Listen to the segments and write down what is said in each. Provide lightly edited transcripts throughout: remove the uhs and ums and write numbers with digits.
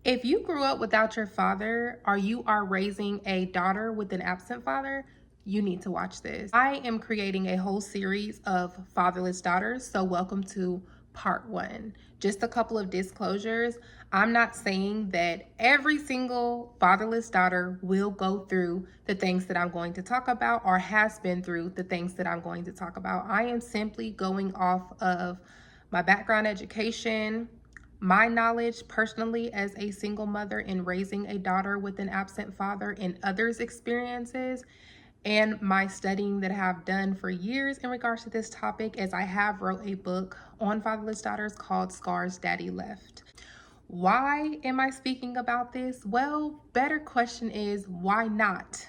If you grew up without your father or you are raising a daughter with an absent father, you need to watch this. I am creating a whole series of fatherless daughters, so welcome to part 1. Just a couple of disclosures. I'm not saying that every single fatherless daughter will go through the things that I'm going to talk about or has been through the things that I'm going to talk about. I am simply going off of my background education, my knowledge personally as a single mother in raising a daughter with an absent father and others' experiences, and my studying that I have done for years in regards to this topic, as I have wrote a book on fatherless daughters called Scars Daddy Left. Why am I speaking about this? Well, better question is, why not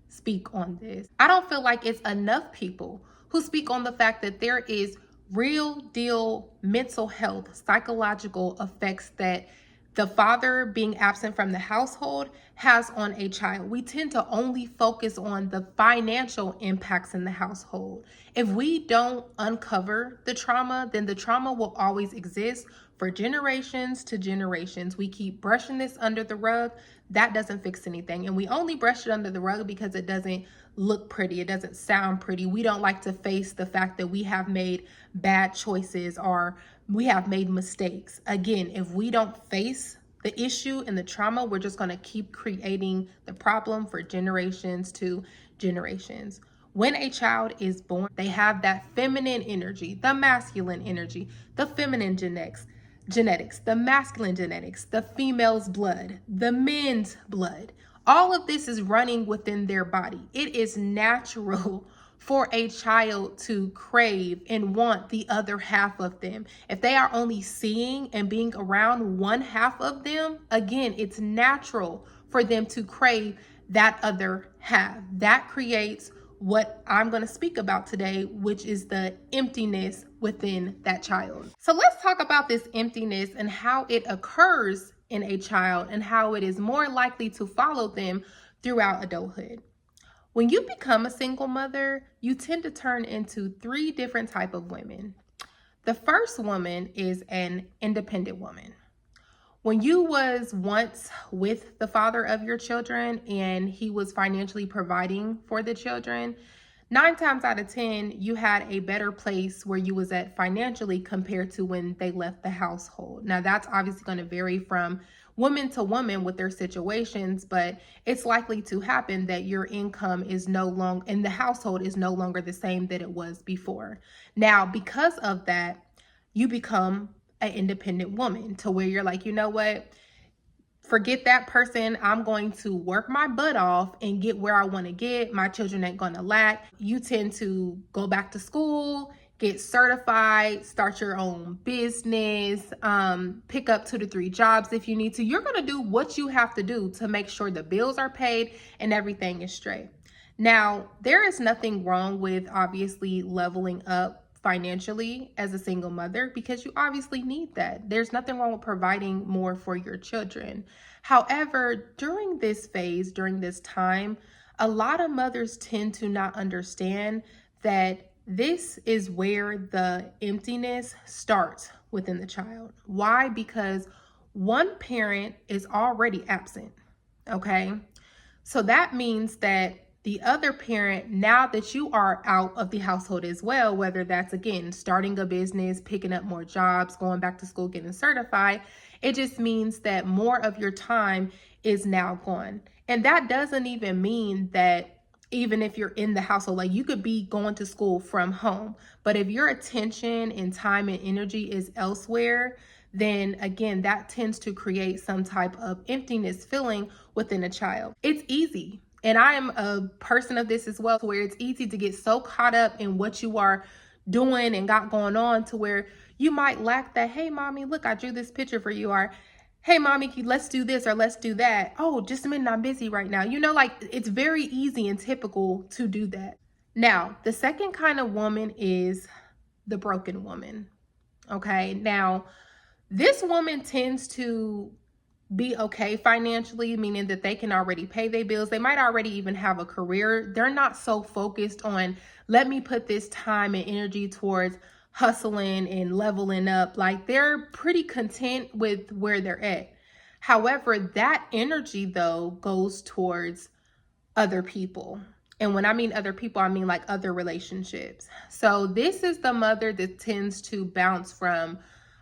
speak on this? I don't feel like it's enough people who speak on the fact that there is real deal mental health, psychological effects that the father being absent from the household has on a child. We tend to only focus on the financial impacts in the household. If we don't uncover the trauma, then the trauma will always exist for generations to generations. We keep brushing this under the rug. That doesn't fix anything. And we only brush it under the rug because it doesn't look pretty. It doesn't sound pretty. We don't like to face the fact that we have made bad choices or we have made mistakes. Again, if we don't face the issue and the trauma, we're just going to keep creating the problem for generations to generations. When a child is born, they have that feminine energy, the masculine energy, the feminine genetics, the masculine genetics, the female's blood, the men's blood. All of this is running within their body. It is natural for a child to crave and want the other half of them. If they are only seeing and being around one half of them, again, it's natural for them to crave that other half. That creates what I'm going to speak about today, which is the emptiness within that child. So let's talk about this emptiness and how it occurs in a child and how it is more likely to follow them throughout adulthood. When you become a single mother, you tend to turn into 3 different types of women. The first woman is an independent woman. When you was once with the father of your children and he was financially providing for the children, 9 times out of 10, you had a better place where you was at financially compared to when they left the household. Now, that's obviously going to vary from woman to woman with their situations, but it's likely to happen that your income is no longer in the household is no longer the same that it was before. Now, because of that, you become an independent woman to where you're like, you know what? Forget that person. I'm going to work my butt off and get where I want to get. My children ain't going to lack. You tend to go back to school, get certified, start your own business, pick up 2 to 3 jobs if you need to. You're going to do what you have to do to make sure the bills are paid and everything is straight. Now, there is nothing wrong with obviously leveling up financially as a single mother because you obviously need that. There's nothing wrong with providing more for your children. However, during this phase, during this time, a lot of mothers tend to not understand that this is where the emptiness starts within the child. Why? Because one parent is already absent, okay? So that means that the other parent, now that you are out of the household as well, whether that's, again, starting a business, picking up more jobs, going back to school, getting certified, it just means that more of your time is now gone. And that doesn't even mean that even if you're in the household, like you could be going to school from home, but if your attention and time and energy is elsewhere, then again, that tends to create some type of emptiness feeling within a child. It's easy. And I am a person of this as well, where it's easy to get so caught up in what you are doing and got going on to where you might lack that, hey, mommy, look, I drew this picture for you. Or, hey, mommy, let's do this or let's do that. Oh, just a minute, I'm busy right now. You know, like it's very easy and typical to do that. Now, the second kind of woman is the broken woman. Okay. Now, this woman tends to be okay financially, meaning that they can already pay their bills. They might already even have a career. They're not so focused on, let me put this time and energy towards hustling and leveling up. Like they're pretty content with where they're at. However, that energy though goes towards other people. And when I mean other people, I mean like other relationships. So this is the mother that tends to bounce from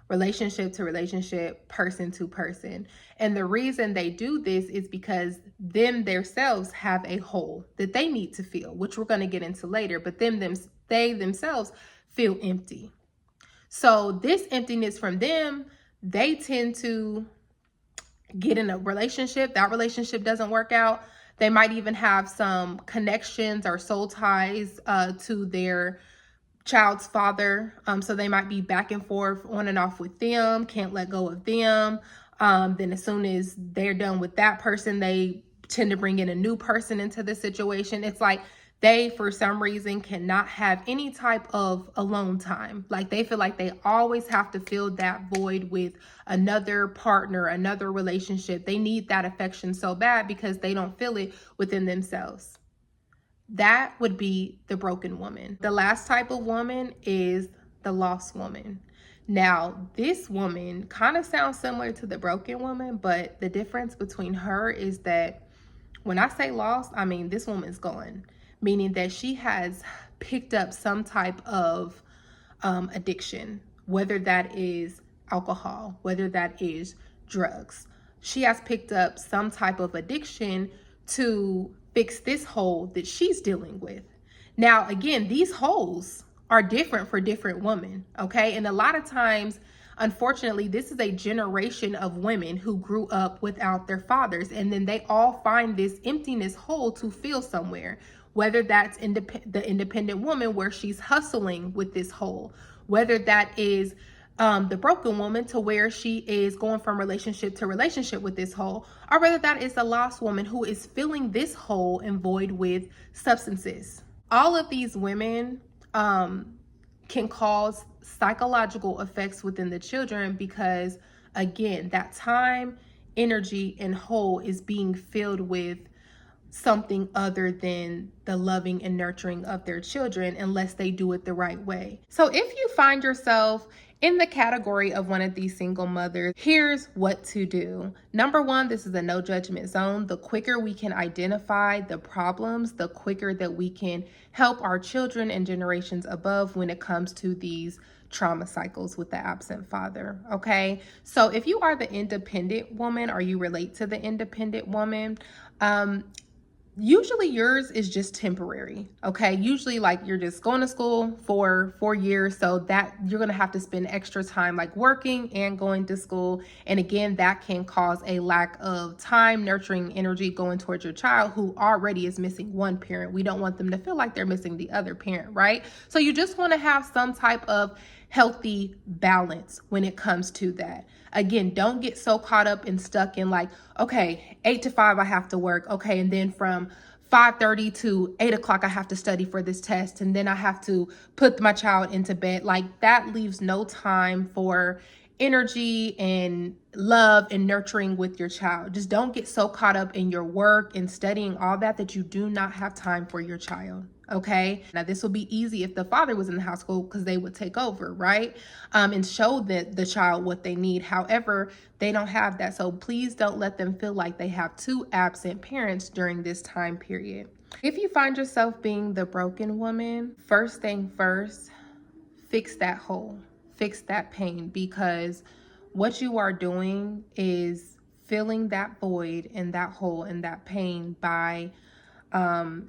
relationship to relationship, person to person. And the reason they do this is because them themselves have a hole that they need to fill, which we're going to get into later, but they themselves feel empty. So this emptiness from them, they tend to get in a relationship. That relationship doesn't work out. They might even have some connections or soul ties to their child's father. So they might be back and forth on and off with them, can't let go of them. Then as soon as they're done with that person, they tend to bring in a new person into the situation. It's like they, for some reason, cannot have any type of alone time. Like they feel like they always have to fill that void with another partner, another relationship. They need that affection so bad because they don't feel it within themselves. That would be the broken woman. The last type of woman is the lost woman. Now, this woman kind of sounds similar to the broken woman, but the difference between her is that when I say lost, I mean this woman's gone, meaning that she has picked up some type of addiction, whether that is alcohol, whether that is drugs. She has picked up some type of addiction to fix this hole that she's dealing with. Now, again, these holes are different for different women, okay? And a lot of times, unfortunately, this is a generation of women who grew up without their fathers, and then they all find this emptiness hole to fill somewhere, whether that's the independent woman where she's hustling with this hole, whether that is the broken woman to where she is going from relationship to relationship with this hole, or whether that is the lost woman who is filling this hole and void with substances. All of these women can cause psychological effects within the children because, again, that time, energy, and hole is being filled with something other than the loving and nurturing of their children unless they do it the right way. So if you find yourself in the category of one of these single mothers, here's what to do. Number one, this is a no judgment zone. The quicker we can identify the problems, the quicker that we can help our children and generations above when it comes to these trauma cycles with the absent father. Okay. So if you are the independent woman or you relate to the independent woman, usually yours is just temporary. Okay. Usually like you're just going to school for 4 years. So that you're going to have to spend extra time like working and going to school. And again, that can cause a lack of time, nurturing energy going towards your child who already is missing one parent. We don't want them to feel like they're missing the other parent, right? So you just want to have some type of healthy balance when it comes to that. Again, don't get so caught up and stuck in like, okay, 8 to 5, I have to work. Okay. And then from 5:30 to 8 o'clock, I have to study for this test. And then I have to put my child into bed. Like that leaves no time for energy and love and nurturing with your child. Just don't get so caught up in your work and studying all that you do not have time for your child. Okay. Now this will be easy if the father was in the household because they would take over, right? And show the child what they need. However, they don't have that. So please don't let them feel like they have two absent parents during this time period. If you find yourself being the broken woman, first thing first, fix that hole, fix that pain, because what you are doing is filling that void and that hole and that pain by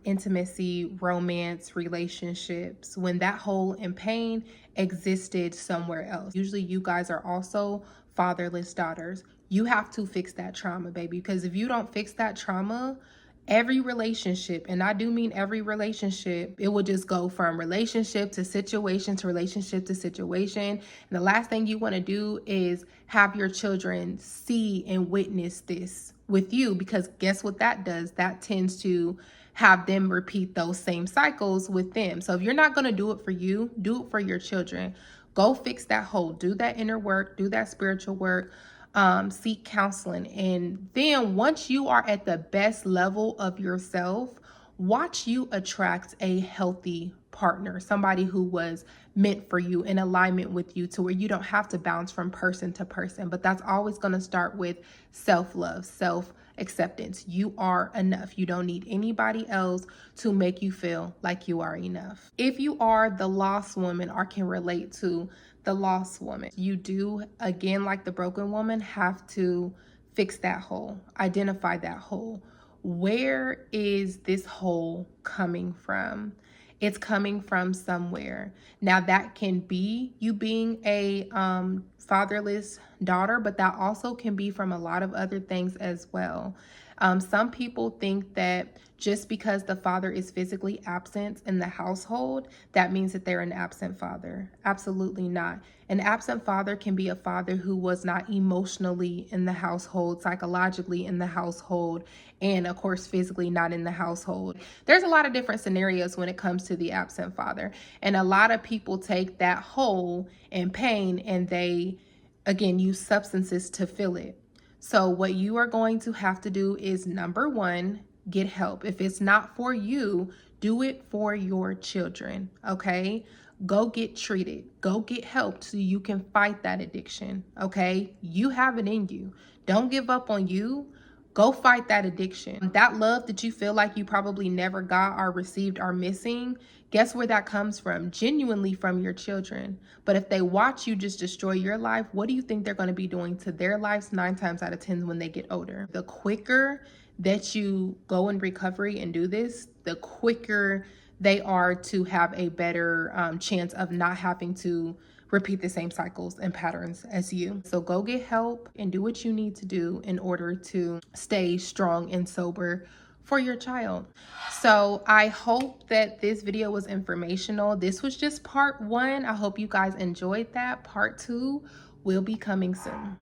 intimacy, romance, relationships, when that hole and pain existed somewhere else. Usually you guys are also fatherless daughters. You have to fix that trauma, baby, because if you don't fix that trauma, every relationship, and I do mean every relationship, it will just go from relationship to situation to relationship to situation. And the last thing you want to do is have your children see and witness this with you, because guess what that does? That tends to have them repeat those same cycles with them. So if you're not going to do it for you, do it for your children. Go fix that hole, do that inner work, do that spiritual work. Seek counseling. And then once you are at the best level of yourself, watch you attract a healthy partner, somebody who was meant for you, in alignment with you, to where you don't have to bounce from person to person. But that's always going to start with self-love, self-acceptance. You are enough. You don't need anybody else to make you feel like you are enough. If you are the lost woman or can relate to the lost woman, you do, again, like the broken woman, have to fix that hole, identify that hole. Where is this hole coming from? It's coming from somewhere. Now, that can be you being a fatherless daughter, but that also can be from a lot of other things as well. Some people think that just because the father is physically absent in the household, that means that they're an absent father. Absolutely not. An absent father can be a father who was not emotionally in the household, psychologically in the household, and of course, physically not in the household. There's a lot of different scenarios when it comes to the absent father. And a lot of people take that hole and pain and they, again, use substances to fill it. So what you are going to have to do is, number one, get help. If it's not for you, do it for your children, okay? Go get treated. Go get help so you can fight that addiction, okay? You have it in you. Don't give up on you. Go fight that addiction. That love that you feel like you probably never got or received or missing, guess where that comes from? Genuinely from your children. But if they watch you just destroy your life, what do you think they're going to be doing to their lives 9 times out of 10 when they get older? The quicker that you go in recovery and do this, the quicker they are to have a better chance of not having to repeat the same cycles and patterns as you. So go get help and do what you need to do in order to stay strong and sober for your child. So I hope that this video was informational. This was just part 1. I hope you guys enjoyed that. Part 2 will be coming soon.